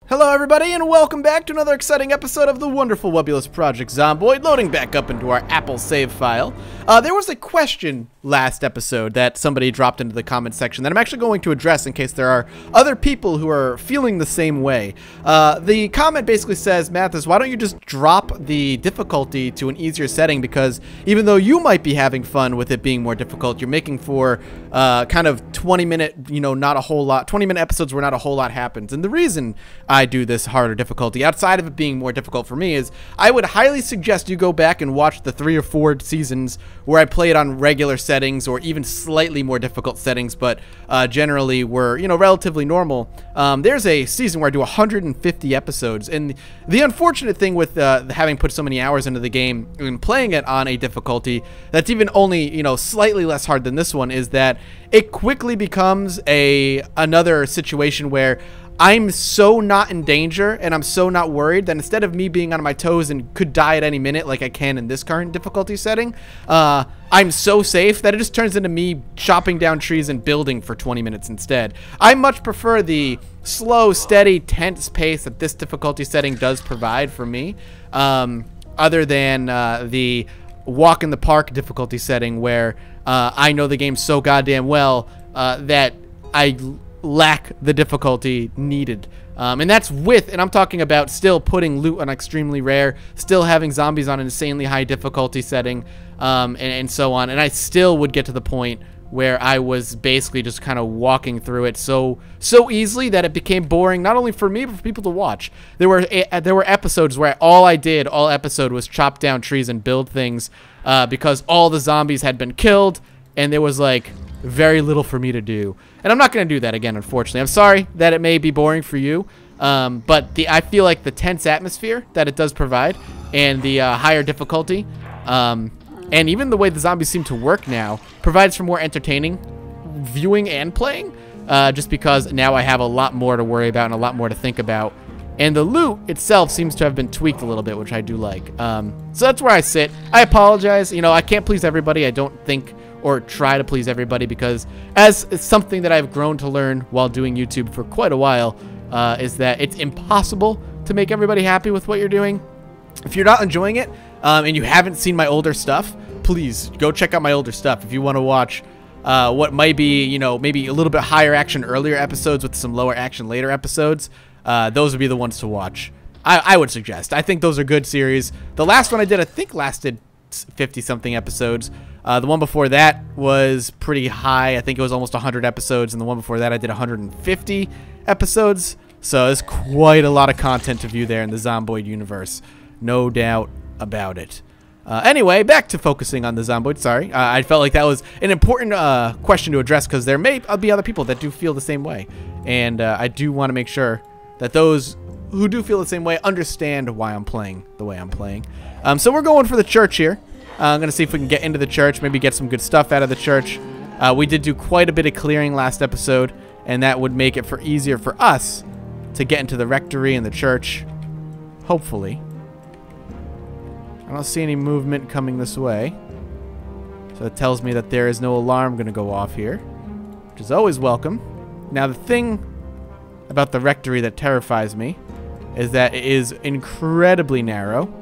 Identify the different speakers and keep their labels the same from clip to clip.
Speaker 1: Hello everybody and welcome back to another exciting episode of the wonderful webulous Project Zomboid, loading back up into our Apple save file. There was a question last episode that somebody dropped into the comment section that I'm actually going to address in case there are other people who are feeling the same way. The comment basically says, Mathis, why don't you just drop the difficulty to an easier setting, because even though you might be having fun with it being more difficult, you're making for kind of 20-minute, not a whole lot, 20-minute episodes where not a whole lot happens. And the reason I do this harder difficulty, outside of it being more difficult for me, is I would highly suggest you go back and watch the 3 or 4 seasons where I played on regular settings or even slightly more difficult settings, but generally were, relatively normal. There's a season where I do 150 episodes, and the unfortunate thing with having put so many hours into the game and playing it on a difficulty that's even only, slightly less hard than this one, is that it quickly becomes another situation where I'm so not in danger and I'm so not worried that instead of me being on my toes and could die at any minute like I can in this current difficulty setting, I'm so safe that it just turns into me chopping down trees and building for 20 minutes instead. I much prefer the slow, steady, tense pace that this difficulty setting does provide for me, other than the walk in the park difficulty setting where I know the game so goddamn well that I lack the difficulty needed, and that's and I'm talking about still putting loot on extremely rare, still having zombies on an insanely high difficulty setting, and so on, and I still would get to the point where I was basically just kind of walking through it so easily that it became boring, not only for me but for people to watch. There were episodes where all episode was chop down trees and build things, because all the zombies had been killed and there was like very little for me to do. And I'm not going to do that again, unfortunately. I'm sorry that it may be boring for you, but I feel like the tense atmosphere that it does provide and the higher difficulty, and even the way the zombies seem to work now, provides for more entertaining viewing and playing, just because now I have a lot more to worry about and a lot more to think about. And the loot itself seems to have been tweaked a little bit, which I do like. So that's where I sit. I apologize. I can't please everybody. I don't think or try to please everybody, because as it's something that I've grown to learn while doing YouTube for quite a while, is that it's impossible to make everybody happy with what you're doing. If you're not enjoying it, and you haven't seen my older stuff, please go check out my older stuff. If you want to watch what might be, maybe a little bit higher action earlier episodes with some lower action later episodes, those would be the ones to watch. I would suggest. I think those are good series. The last one I did, I think, lasted 50-something episodes. The one before that was pretty high. I think it was almost 100 episodes, and the one before that I did 150 episodes. So there's quite a lot of content to view there in the Zomboid universe. No doubt about it. Anyway, back to focusing on the Zomboid. Sorry. I felt like that was an important question to address, because there may be other people that do feel the same way. And I do want to make sure that those who do feel the same way understand why I'm playing the way I'm playing. So we're going for the church here. I'm going to see if we can get into the church, maybe get some good stuff out of the church. We did do quite a bit of clearing last episode, and that would make it easier for us to get into the rectory and the church, hopefully. I don't see any movement coming this way, so it tells me that there is no alarm going to go off here, which is always welcome. Now, the thing about the rectory that terrifies me is that it is incredibly narrow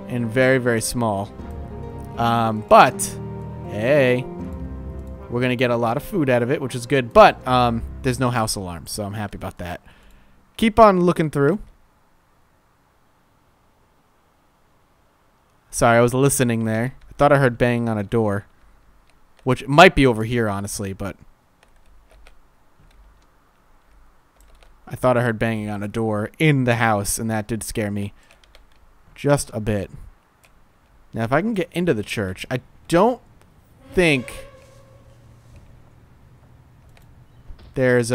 Speaker 1: and very, very small. But, hey, we're going to get a lot of food out of it, which is good. But there's no house alarm, so I'm happy about that. Keep on looking through. Sorry, I was listening there. I thought I heard banging on a door, which might be over here, honestly, but I thought I heard banging on a door in the house, and that did scare me just a bit. Now, if I can get into the church, I don't think there's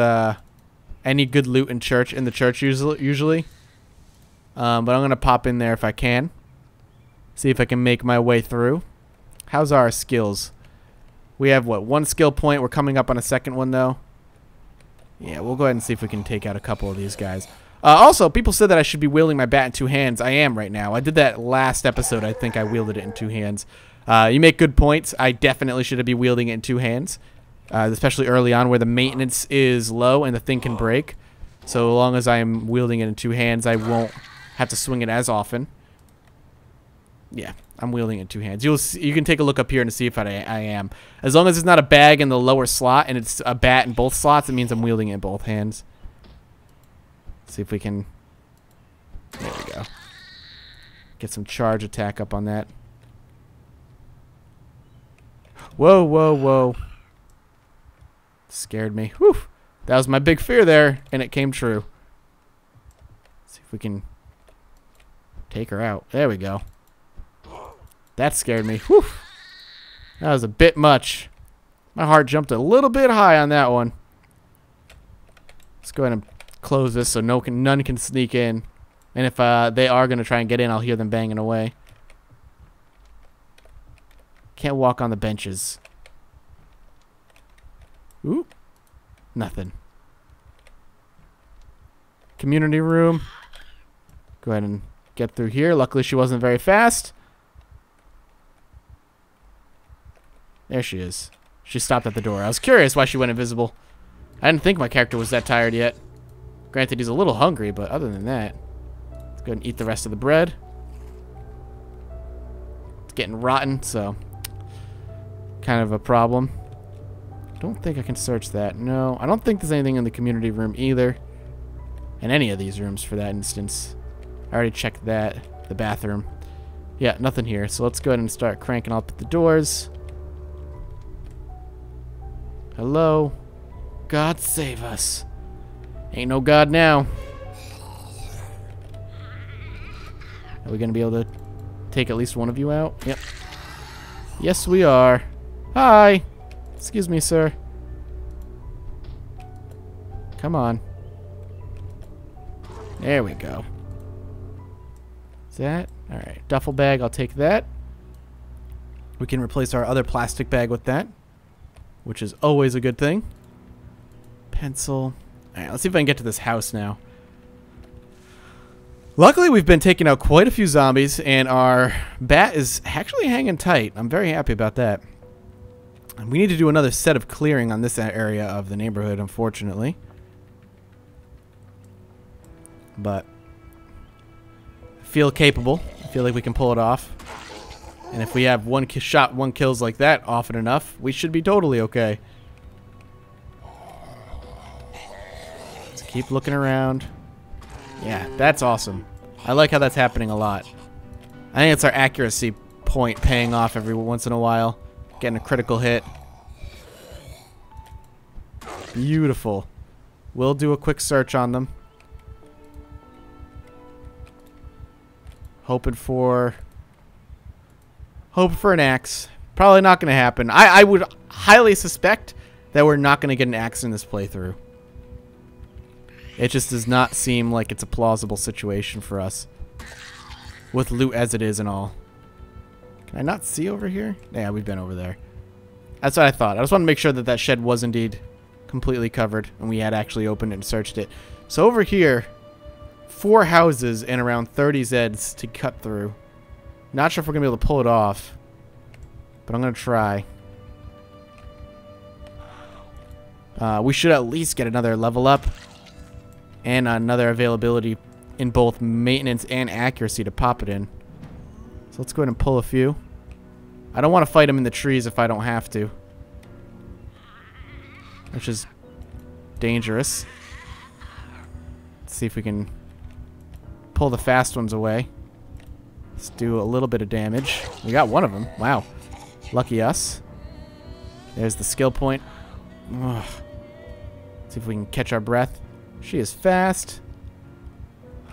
Speaker 1: any good loot in the church usually. But I'm gonna pop in there if I can. See if I can make my way through. How's our skills? We have what, 1 skill point. We're coming up on a second one though. Yeah, we'll go ahead and see if we can take out a couple of these guys. Also, people said that I should be wielding my bat in 2 hands. I am right now. I did that last episode. I think I wielded it in 2 hands. You make good points. I definitely should be wielding it in 2 hands, especially early on where the maintenance is low and the thing can break. So long as I'm wielding it in two hands, I won't have to swing it as often. Yeah, I'm wielding it in two hands. You can take a look up here and see if I am. As long as it's not a bag in the lower slot and it's a bat in both slots, it means I'm wielding it in both hands. See if we can... There we go. Get some charge attack up on that. Whoa, whoa, whoa. Scared me. Whew. That was my big fear there, and it came true. Let's see if we can take her out. There we go. That scared me. Whew. That was a bit much. My heart jumped a little bit high on that one. Let's go ahead and close this so none can sneak in. And if they are going to try and get in, I'll hear them banging away. Can't walk on the benches. Ooh. Nothing. Community room. Go ahead and get through here. Luckily, she wasn't very fast. There she is. She stopped at the door. I was curious why she went invisible. I didn't think my character was that tired yet. Granted, he's a little hungry, but other than that... Let's go ahead and eat the rest of the bread. It's getting rotten, so... Kind of a problem. Don't think I can search that. No, I don't think there's anything in the community room either. In any of these rooms, for that instance. I already checked that. The bathroom. Yeah, nothing here. So let's go ahead and start cranking up the doors. Hello? God save us. Ain't no God now. Are we going to be able to take at least one of you out? Yep. Yes, we are. Hi. Excuse me, sir. Come on. There we go. Is that? Alright. Duffel bag, I'll take that. We can replace our other plastic bag with that, which is always a good thing. Pencil. Alright, let's see if I can get to this house now. Luckily, we've been taking out quite a few zombies, and our bat is actually hanging tight. I'm very happy about that. We need to do another set of clearing on this area of the neighborhood, unfortunately. But I feel capable. I feel like we can pull it off. And if we have one kills like that often enough, we should be totally okay. Let's keep looking around. Yeah, that's awesome. I like how that's happening a lot. I think it's our accuracy point paying off every once in a while. Getting a critical hit. Beautiful. We'll do a quick search on them. Hoping for an axe. Probably not going to happen. I would highly suspect that we're not going to get an axe in this playthrough. It just does not seem like it's a plausible situation for us. With loot as it is and all. Can I not see over here? Yeah, we've been over there. That's what I thought. I just want to make sure that that shed was indeed completely covered and we had actually opened it and searched it. So over here, 4 houses and around 30 Zeds to cut through. Not sure if we're going to be able to pull it off, but I'm going to try. We should at least get another level up and another availability in both maintenance and accuracy to pop it in. So let's go ahead and pull a few. I don't want to fight them in the trees if I don't have to, which is dangerous. Let's see if we can pull the fast ones away. Let's do a little bit of damage. We got one of them. Wow. Lucky us. There's the skill point. Ugh. See if we can catch our breath. She is fast.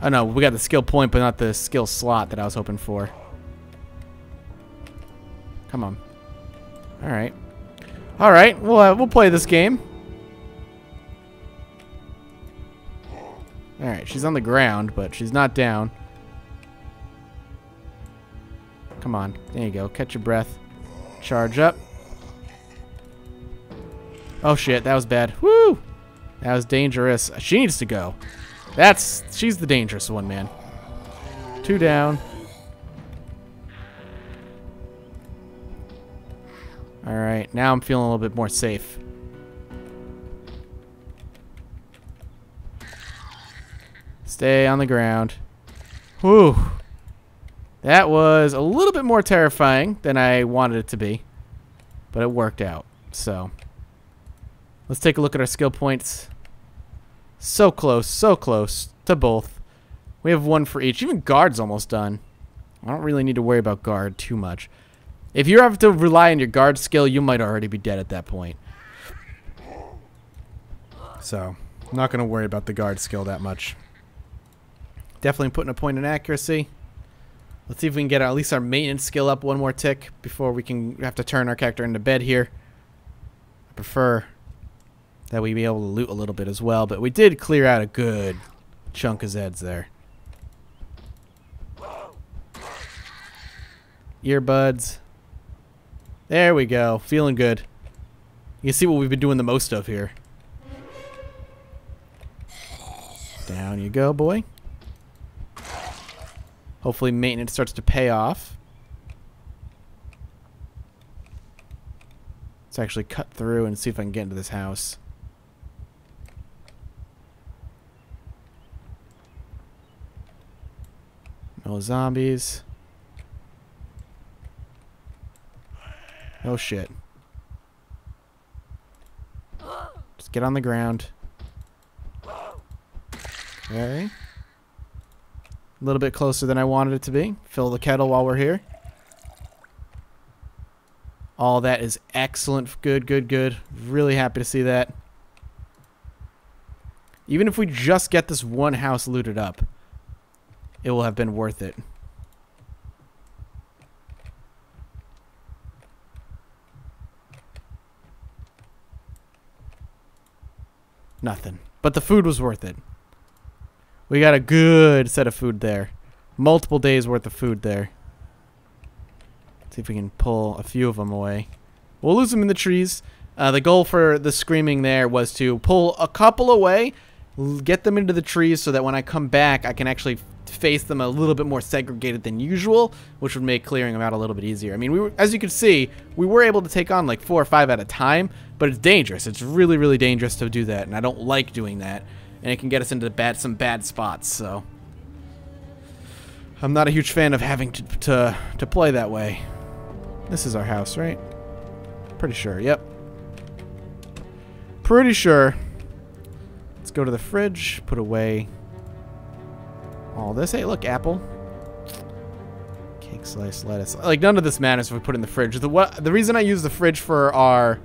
Speaker 1: Oh no, we got the skill point, but not the skill slot that I was hoping for. Come on. Alright. Alright, we'll play this game. Alright, she's on the ground, but she's not down. Come on. There you go. Catch your breath. Charge up. Oh shit, that was bad. Woo! That was dangerous. She needs to go. She's the dangerous one, man. 2 down. Alright, now I'm feeling a little bit more safe. Stay on the ground. Whew. That was a little bit more terrifying than I wanted it to be. But it worked out. So, let's take a look at our skill points. So close to both. We have one for each. Even guard's almost done. I don't really need to worry about guard too much. If you have to rely on your guard skill, you might already be dead at that point. So, I'm not going to worry about the guard skill that much. Definitely putting a point in accuracy. Let's see if we can get at least our maintenance skill up one more tick before we can have to turn our character into bed here. I prefer that we be able to loot a little bit as well, but we did clear out a good chunk of Zeds there. Earbuds. There we go. Feeling good. You can see what we've been doing the most of here. Down you go, boy. Hopefully maintenance starts to pay off. Let's actually cut through and see if I can get into this house. No zombies. Oh shit. Just get on the ground. Okay. A little bit closer than I wanted it to be. Fill the kettle while we're here. All that is excellent. Good, good, good. Really happy to see that. Even if we just get this one house looted up, it will have been worth it. Nothing. But the food was worth it. We got a good set of food there. Multiple days worth of food there. Let's see if we can pull a few of them away. We'll lose them in the trees. The goal for the screaming there was to pull a couple away, get them into the trees so that when I come back, I can actually face them a little bit more segregated than usual, which would make clearing them out a little bit easier. I mean, as you can see, we were able to take on like 4 or 5 at a time, but it's dangerous. It's really, really dangerous to do that, and I don't like doing that. And it can get us into some bad spots, so I'm not a huge fan of having to play that way. This is our house, right? Pretty sure, yep. Pretty sure. Let's go to the fridge, put away all this. Hey, look, apple. Cake slice, lettuce. Like, none of this matters if we put it in the fridge. The reason I use the fridge for our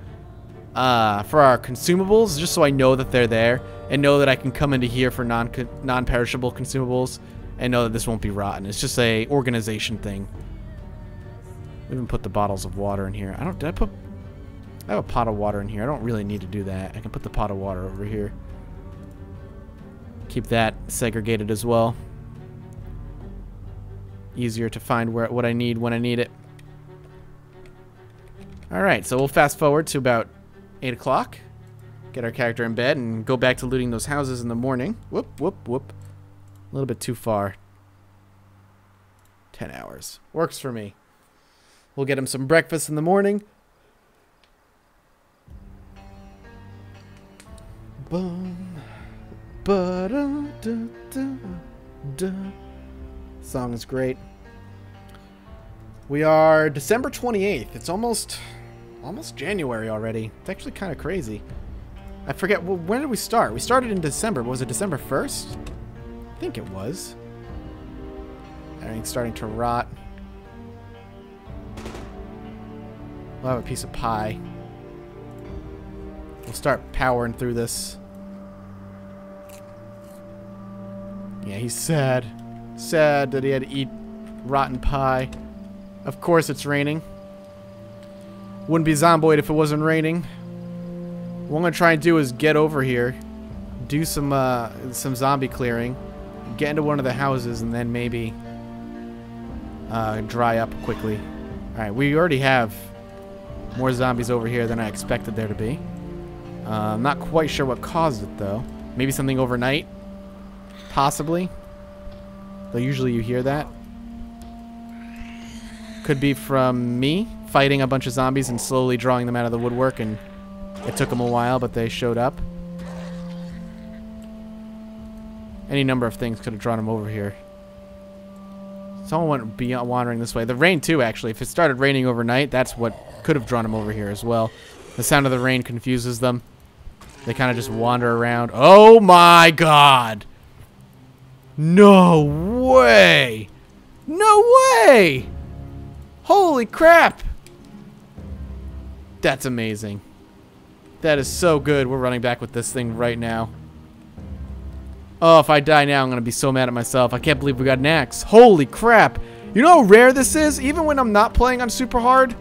Speaker 1: consumables is just so I know that they're there and know that I can come into here for non-perishable consumables and know that this won't be rotten. It's just a organization thing. We even put the bottles of water in here. I have a pot of water in here. I don't really need to do that. I can put the pot of water over here. Keep that segregated as well. Easier to find what I need when I need it. Alright, so we'll fast forward to about 8 o'clock. Get our character in bed and go back to looting those houses in the morning. Whoop, whoop, whoop. A little bit too far. 10 hours. Works for me. We'll get him some breakfast in the morning. Boom. Ba-da-da-da-da. Song is great. We are December 28th. It's almost January already. It's actually kind of crazy. I forget, well, when did we start? We started in December. Was it December 1st? I think it was. Everything's starting to rot. We'll have a piece of pie. We'll start powering through this. Yeah, he's sad. Sad that he had to eat rotten pie. Of course it's raining. Wouldn't be Zomboid if it wasn't raining. What I'm going to try and do is get over here, do some zombie clearing, get into one of the houses, and then maybe dry up quickly. Alright, we already have more zombies over here than I expected there to be. I'm not quite sure what caused it, though. Maybe something overnight? Possibly. Though usually you hear that. Could be from me fighting a bunch of zombies and slowly drawing them out of the woodwork, and it took them a while, but they showed up. Any number of things could have drawn him over here. Someone went beyond wandering this way. The rain, too, actually. If it started raining overnight, that's what could have drawn him over here as well. The sound of the rain confuses them. They kind of just wander around. Oh, my God. No way. No way. Holy crap. That's amazing. That is so good. We're running back with this thing right now. Oh, if I die now, I'm going to be so mad at myself. I can't believe we got an axe. Holy crap. You know how rare this is? Even when I'm not playing on super hard?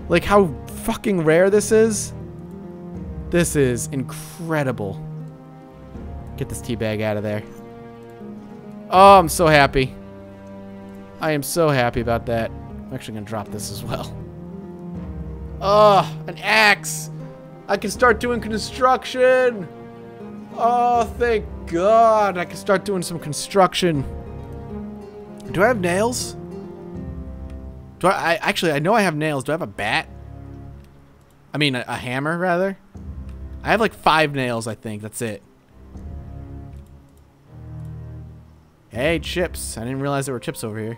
Speaker 1: Like how fucking rare this is? This is incredible. Get this tea bag out of there. Oh, I'm so happy. I am so happy about that. I'm actually going to drop this as well. Oh, an axe. I can start doing construction. Oh, thank God. I can start doing some construction. Do I have nails? Do I actually, I know I have nails. Do I have a bat? I mean, a hammer, rather. I have like 5 nails, I think. That's it. Hey, chips. I didn't realize there were chips over here.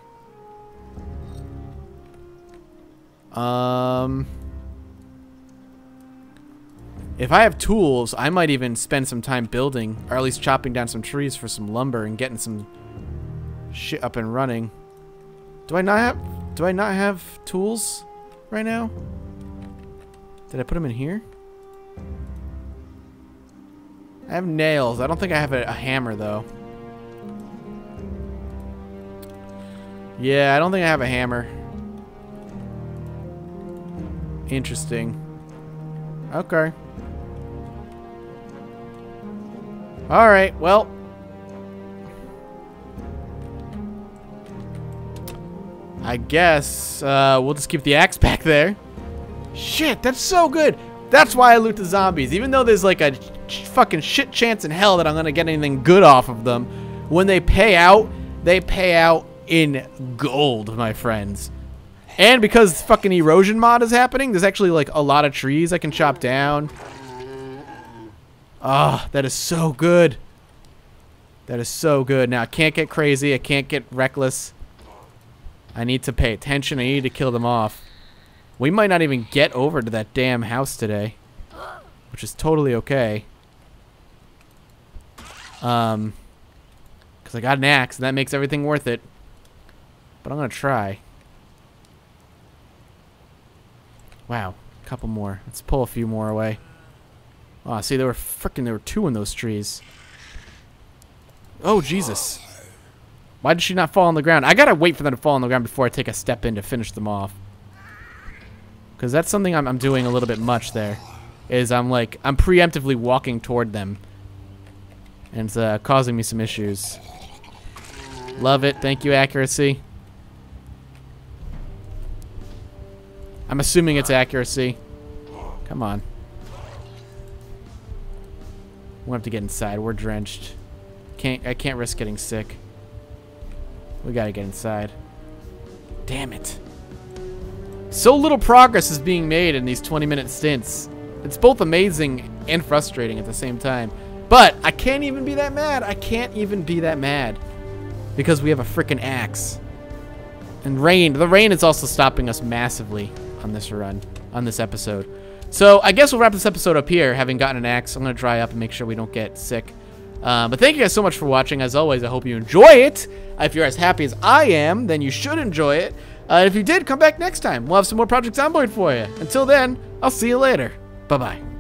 Speaker 1: If I have tools, I might even spend some time building, or at least chopping down some trees for some lumber and getting some shit up and running. Do I not have tools right now? Did I put them in here? I have nails. I don't think I have a hammer though. Yeah, I don't think I have a hammer. Interesting. Okay. Alright, well. I guess we'll just keep the axe back there. Shit, that's so good. That's why I loot the zombies. Even though there's like a fucking shit chance in hell that I'm gonna get anything good off of them, when they pay out in gold, my friends. And because fucking erosion mod is happening, there's actually like a lot of trees I can chop down. Ah, oh, that is so good. That is so good. Now, I can't get crazy. I can't get reckless. I need to pay attention. I need to kill them off. We might not even get over to that damn house today, which is totally okay. Because I got an axe, and that makes everything worth it. But I'm going to try. Wow, a couple more. Let's pull a few more away. Oh, see, there were 2 in those trees. Oh, Jesus. Why did she not fall on the ground? I gotta wait for them to fall on the ground before I take a step in to finish them off. Because that's something I'm doing a little bit much there. Is I'm preemptively walking toward them. And it's causing me some issues. Love it. Thank you, accuracy. I'm assuming it's accuracy. Come on. We'll have to get inside. We're drenched. I can't risk getting sick. We gotta get inside. Damn it. So little progress is being made in these 20-minute stints. It's both amazing and frustrating at the same time. But I can't even be that mad. I can't even be that mad. Because we have a freaking axe. And rain. The rain is also stopping us massively on this run. On this episode. So I guess we'll wrap this episode up here. Having gotten an axe, I'm going to dry up and make sure we don't get sick. But thank you guys so much for watching. As always, I hope you enjoy it. If you're as happy as I am, then you should enjoy it. If you did, come back next time. We'll have some more Project Zomboid for you. Until then, I'll see you later. Bye-bye.